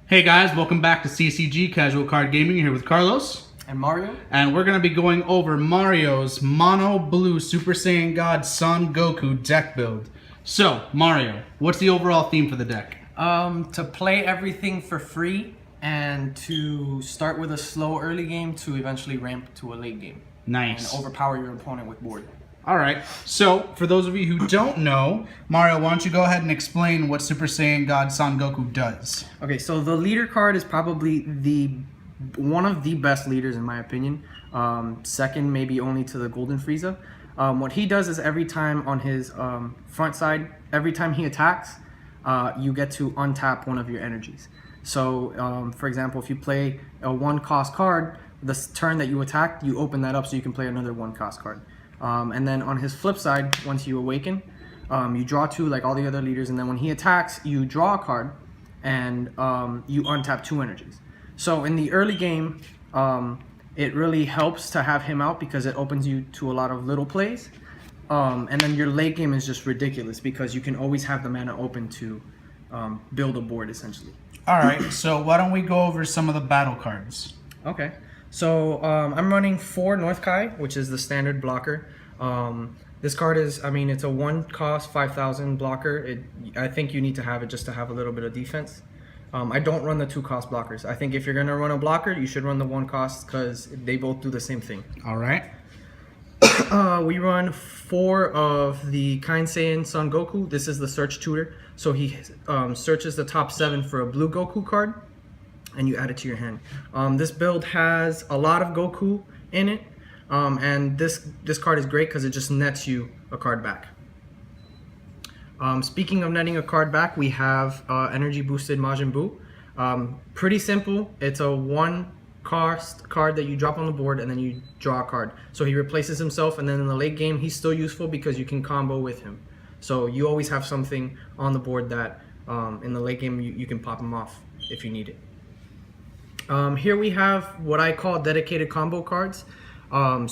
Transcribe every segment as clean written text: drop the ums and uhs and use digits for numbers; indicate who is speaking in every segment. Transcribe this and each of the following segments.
Speaker 1: Hey guys, welcome back to CCG Casual Card Gaming. Here with Carlos
Speaker 2: and Mario.
Speaker 1: And we're going to be going over Mario's Mono Blue Super Saiyan God Son Goku deck build. So, Mario, what's the overall theme for the deck?
Speaker 2: To play everything for free and to start with a slow early game to eventually ramp to a late game.
Speaker 1: Nice.
Speaker 2: And overpower your opponent with board.
Speaker 1: Alright, so for those of you who don't know, Mario, why don't you go ahead and explain what Super Saiyan God Son Goku does?
Speaker 2: Okay, so the leader card is probably one of the best leaders in my opinion. Second maybe only to the Golden Frieza. What he does is every time on his front side, every time he attacks, you get to untap one of your energies. So for example, if you play a 1-cost card, the turn that you attack, you open that up so you can play another 1-cost card. And then on his flip side, once you awaken, you draw 2 like all the other leaders, and then when he attacks, you draw a card and you untap 2 energies. So in the early game, it really helps to have him out because it opens you to a lot of little plays. And then your late game is just ridiculous because you can always have the mana open to build a board essentially.
Speaker 1: Alright, so why don't we go over some of the battle cards?
Speaker 2: Okay. So I'm running 4 North Kai, which is the standard blocker. This card is, I mean, it's a 1-cost 5,000 blocker. I think you need to have it just to have a little bit of defense. I don't run the 2-cost blockers. I think if you're gonna run a blocker, you should run the 1-cost because they both do the same thing.
Speaker 1: All right.
Speaker 2: We run 4 of the Kind Saiyan Son Goku. This is the search tutor. So he searches the top 7 for a blue Goku card, and you add it to your hand. This build has a lot of Goku in it, and this card is great because it just nets you a card back. Speaking of netting a card back, we have Energy Boosted Majin Buu. Pretty simple. It's a 1-cost card that you drop on the board and then you draw a card. So he replaces himself, and then in the late game he's still useful because you can combo with him. So you always have something on the board that in the late game you can pop him off if you need it. Here we have what I call dedicated combo cards.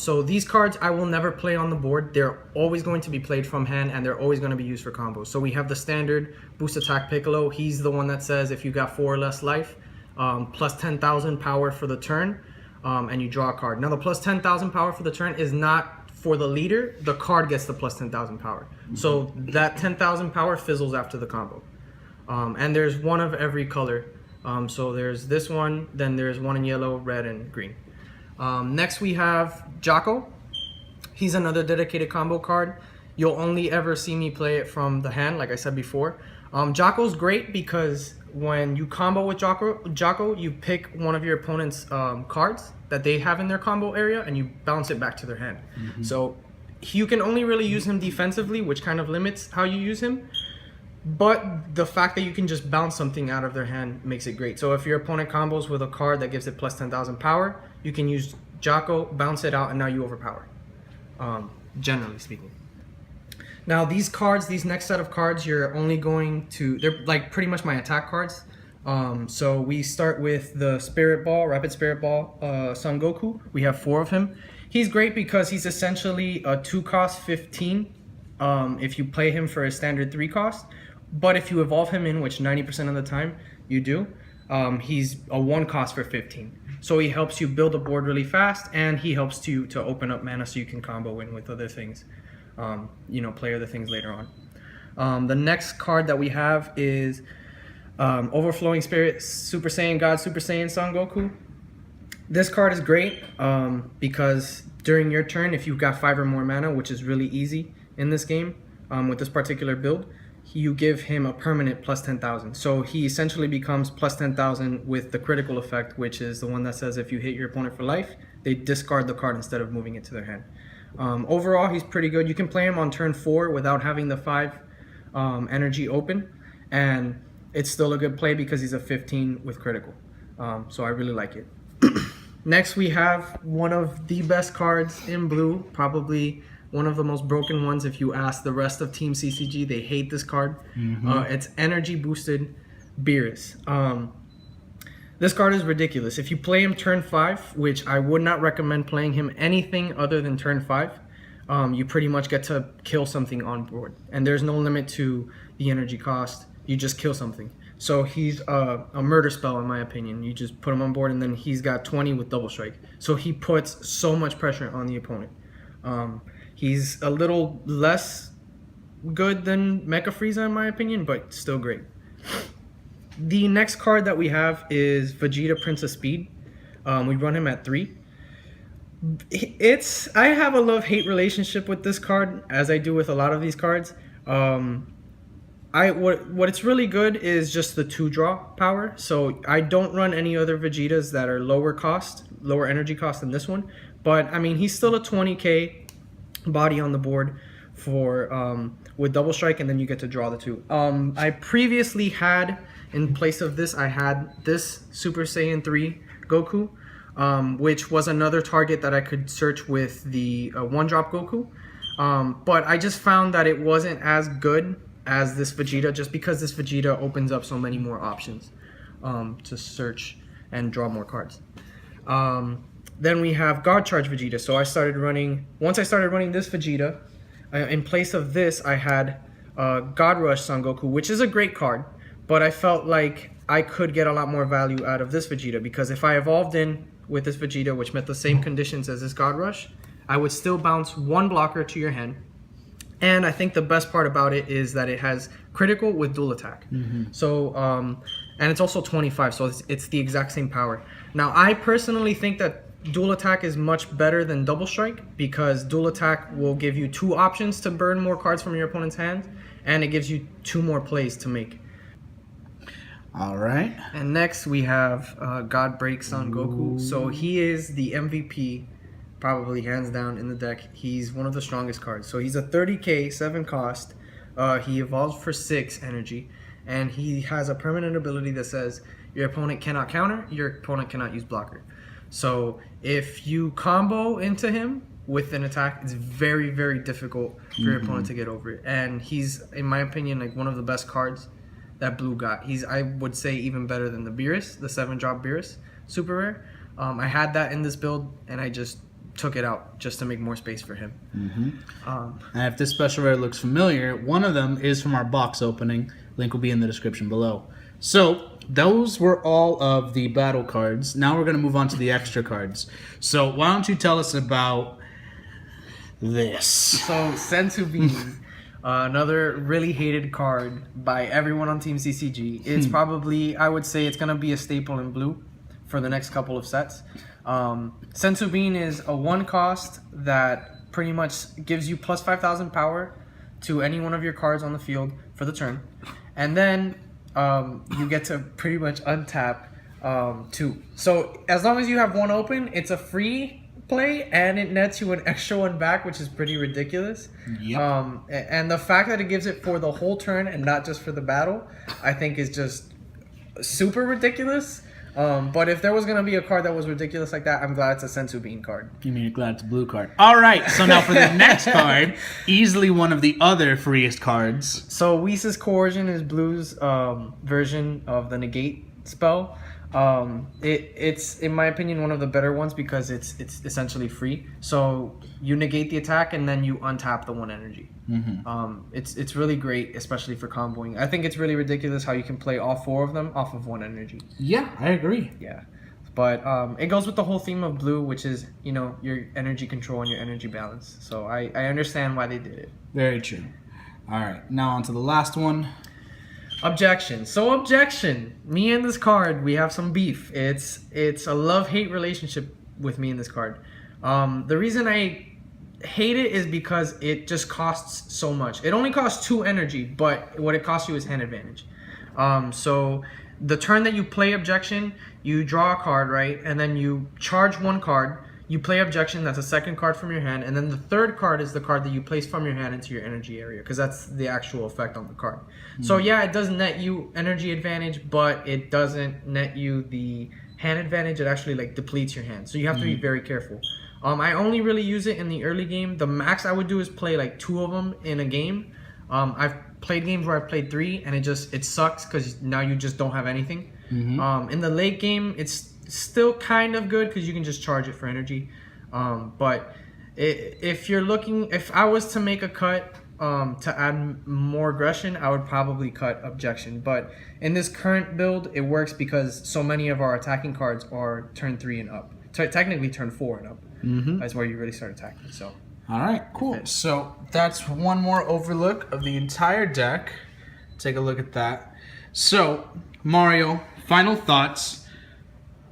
Speaker 2: So these cards I will never play on the board. They're always going to be played from hand and they're always going to be used for combos. So we have the standard Boost Attack Piccolo. He's the one that says if you got 4 or less life, plus 10,000 power for the turn, and you draw a card. Now the plus 10,000 power for the turn is not for the leader. The card gets the plus 10,000 power. So that 10,000 power fizzles after the combo. And there's one of every color. So there's this one, then there's one in yellow, red, and green. Next we have Jocko. He's another dedicated combo card. You'll only ever see me play it from the hand, like I said before. Jocko's great because when you combo with Jocko, you pick one of your opponent's cards that they have in their combo area and you bounce it back to their hand. Mm-hmm. So you can only really use him defensively, which kind of limits how you use him. But the fact that you can just bounce something out of their hand makes it great. So if your opponent combos with a card that gives it plus 10,000 power, you can use Jocko, bounce it out, and now you overpower, generally speaking. Now these cards, these next set of cards, you're only going to, they're like pretty much my attack cards. So we start with the Spirit Ball, Rapid Spirit Ball, Son Goku. We have 4 of him. He's great because he's essentially a 2-cost 15 if you play him for a standard 3-cost. But if you evolve him in, which 90% of the time you do, he's a 1-cost for 15. So he helps you build a board really fast, and he helps you to open up mana so you can combo in with other things, play other things later on. The next card that we have is Overflowing Spirit Super Saiyan God Super Saiyan Son Goku. This card is great because during your turn, if you've got 5 or more mana, which is really easy in this game with this particular build, you give him a permanent plus 10,000. So he essentially becomes plus 10,000 with the critical effect, which is the one that says if you hit your opponent for life, they discard the card instead of moving it to their hand. Overall, he's pretty good. You can play him on turn 4 without having the 5 energy open, and it's still a good play because he's a 15 with critical. So I really like it. Next, we have one of the best cards in blue, probably one of the most broken ones. If you ask the rest of Team CCG, they hate this card. Mm-hmm. It's Energy Boosted Beerus. This card is ridiculous. If you play him turn 5, which I would not recommend playing him anything other than turn 5, you pretty much get to kill something on board. And there's no limit to the energy cost. You just kill something. So he's a murder spell in my opinion. You just put him on board and then he's got 20 with double strike. So he puts so much pressure on the opponent. He's a little less good than Mecha Frieza in my opinion, but still great. The next card that we have is Vegeta Prince of Speed. We run him at 3. I have a love-hate relationship with this card, as I do with a lot of these cards. What it's really good is just the 2-draw power. So I don't run any other Vegetas that are lower energy cost than this one. But I mean, he's still a 20k body on the board for with double strike, and then you get to draw the 2. I previously had, in place of this, I had this Super Saiyan 3 Goku, which was another target that I could search with the 1-drop Goku. But I just found that it wasn't as good as this Vegeta, just because this Vegeta opens up so many more options to search and draw more cards. Then we have God Charge Vegeta. So once I started running this Vegeta, in place of this, I had God Rush Son Goku, which is a great card, but I felt like I could get a lot more value out of this Vegeta, because if I evolved in with this Vegeta, which met the same conditions as this God Rush, I would still bounce 1 blocker to your hand. And I think the best part about it is that it has critical with dual attack. So, and it's also 25, so it's the exact same power. Now, I personally think that dual attack is much better than double strike, because dual attack will give you 2 options to burn more cards from your opponent's hand, and it gives you 2 more plays to make.
Speaker 1: All right.
Speaker 2: And next we have God Break Son Goku. So he is the MVP, probably hands down in the deck. He's one of the strongest cards. So he's a 30k, 7 cost. He evolves for 6 energy, and he has a permanent ability that says your opponent cannot counter, your opponent cannot use blocker. So if you combo into him with an attack, it's very, very difficult for your opponent to get over it. And he's, in my opinion, like one of the best cards that Blue got. He's, I would say, even better than the Beerus, the 7-drop Beerus, super rare. I had that in this build, and I just took it out just to make more space for him.
Speaker 1: And if this special rare looks familiar, one of them is from our box opening. Link will be in the description below. So those were all of the battle cards. Now we're going to move on to the extra cards. So why don't you tell us about this?
Speaker 2: So Sensu Bean, another really hated card by everyone on Team CCG. It's probably, I would say it's going to be a staple in blue for the next couple of sets. Sensu Bean is a 1 cost that pretty much gives you plus 5,000 power to any one of your cards on the field for the turn. And then you get to pretty much untap 2. So as long as you have 1 open, it's a free play, and it nets you an extra 1 back, which is pretty ridiculous. And the fact that it gives it for the whole turn and not just for the battle, I think is just super ridiculous. But if there was going to be a card that was ridiculous like that, I'm glad it's a Sensu Bean card.
Speaker 1: You mean you're glad it's a blue card. All right, so now for the next card, easily one of the other freest cards.
Speaker 2: So Whis' Coercion is Blue's version of the Negate spell. It's, in my opinion, one of the better ones because it's essentially free. So you negate the attack and then you untap the 1 energy. It's really great, especially for comboing. I think it's really ridiculous how you can play all 4 of them off of 1 energy.
Speaker 1: Yeah, I agree.
Speaker 2: Yeah, but it goes with the whole theme of blue, which is, you know, your energy control and your energy balance. So I understand why they did it.
Speaker 1: Very true. All right, now on to the last one.
Speaker 2: Objection. So objection. Me and this card, we have some beef. It's a love-hate relationship with me and this card. The reason I hate it is because it just costs so much. It only costs 2 energy, but what it costs you is hand advantage. So the turn that you play objection, you draw a card, right? And then you charge 1 card. You play objection, that's a 2nd card from your hand, and then the 3rd card is the card that you place from your hand into your energy area, because that's the actual effect on the card. So yeah, it does net you energy advantage, but it doesn't net you the hand advantage. It actually like depletes your hand, so you have to be very careful. I only really use it in the early game. The max I would do is play like 2 of them in a game. I've played games where I played 3, and it sucks because now you just don't have anything. In the late game, it's still kind of good because you can just charge it for energy. But if I was to make a cut to add more aggression, I would probably cut objection. But in this current build, it works because so many of our attacking cards are turn 3 and up. Technically, turn 4 and up. That's where you really start attacking. So,
Speaker 1: all right, cool. So that's one more overlook of the entire deck. Take a look at that. So, Mario, final thoughts.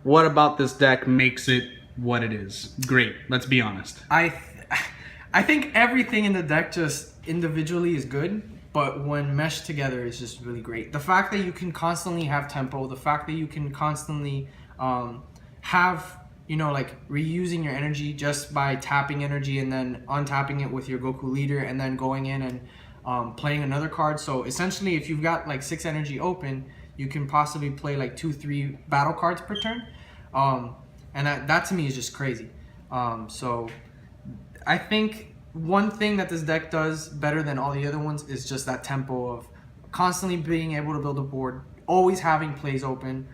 Speaker 1: What about this deck makes it what it is? Great. Let's be honest.
Speaker 2: I think everything in the deck just individually is good, but when meshed together is just really great. The fact that you can constantly have tempo, the fact that you can constantly have, you know, like reusing your energy just by tapping energy and then untapping it with your Goku leader and then going in and playing another card. So essentially, if you've got like 6 energy open, you can possibly play like 2-3 battle cards per turn. And that to me is just crazy. So I think one thing that this deck does better than all the other ones is just that tempo of constantly being able to build a board, always having plays open.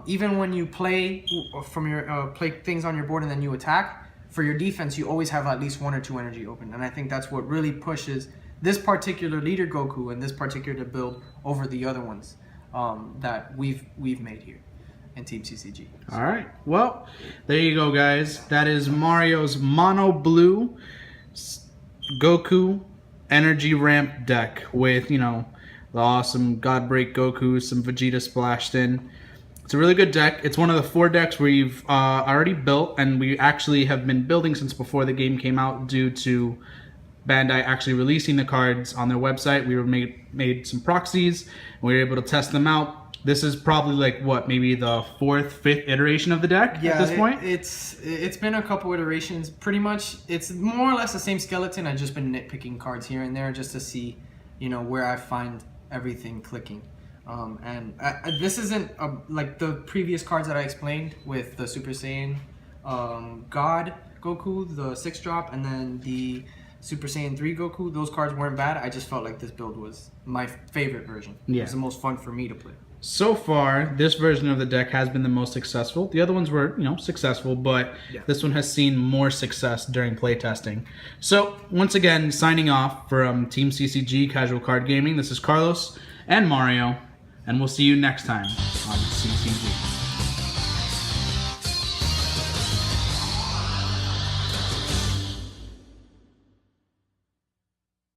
Speaker 2: Even when you play from your play things on your board and then you attack, for your defense, you always have at least 1 or 2 energy open. And I think that's what really pushes this particular leader Goku and this particular build over the other ones that we've made here in Team CCG.
Speaker 1: All right. Well, there you go, guys. That is Mario's Mono Blue Goku energy ramp deck with, you know, the awesome Godbreak Goku, some Vegeta splashed in. It's a really good deck. It's one of the 4 decks we've already built, and we actually have been building since before the game came out due to Bandai actually releasing the cards on their website. We were made some proxies, and we were able to test them out. This is probably like what, maybe the 4th, 5th iteration of the deck at this point?
Speaker 2: It's been a couple iterations. Pretty much, it's more or less the same skeleton. I've just been nitpicking cards here and there just to see, you know, where I find everything clicking. This isn't like the previous cards that I explained with the Super Saiyan God Goku, the 6-drop, and then the Super Saiyan 3 Goku. Those cards weren't bad. I just felt like this build was my favorite version.
Speaker 1: Yeah.
Speaker 2: It was the most fun for me to play.
Speaker 1: So far, this version of the deck has been the most successful. The other ones were, you know, successful, but this one has seen more success during playtesting. So, once again, signing off from Team CCG Casual Card Gaming. This is Carlos and Mario, and we'll see you next time on CCG.